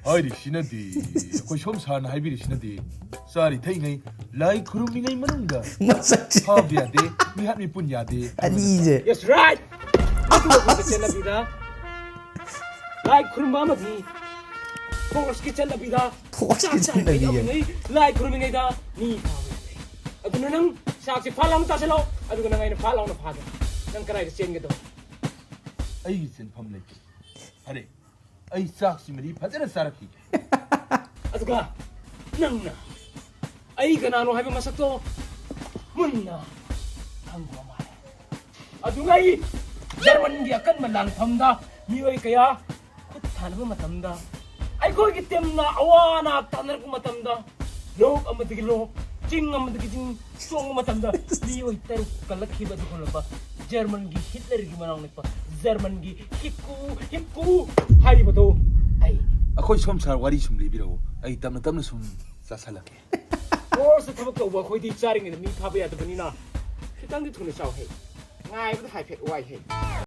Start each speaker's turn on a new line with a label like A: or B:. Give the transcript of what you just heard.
A: 하이리시나디 거의 솜사나 하이비리시나디 쌀이 태이네 라이 크루밍이 마는가
B: Masakit.
A: 하비야데 미하미 뿐야데
B: Adije.
C: Yes, right. Aku nak kitchen na bida. Like kurma mati. Force kitchen na bida.
B: Force kitchen na bida.
C: Like kurma ngai da ni. Adu nang sak si phalang ta selo. Adu nang ngai na phalang na phada. Nang karai ka chen ge do.
A: 아이 센펌 레키 아래 아이 싹시머리 파자나 사라키
C: Adu ka nang na. Ay ganano hay masak to. Mun na. Ang mamay. Adu ngai German gi akan malang phamda miwai kaya khut thanba matamda ai koi gi temna awana tanar ku matamda lok amadigi lok ching amadigi ching song matamda miwai taru kalakhi ba dukon ba German gi Hitler gi manang nekpa German gi hikku hari bato ai
A: 아코이 솜사 와리 좀 리비라고 아이 땀나 솜 싸살라게
C: or sa thabak to ba khoi di charing ni pha ba ya da bani na khitang di thune chaw he ngai ba hai phet wai he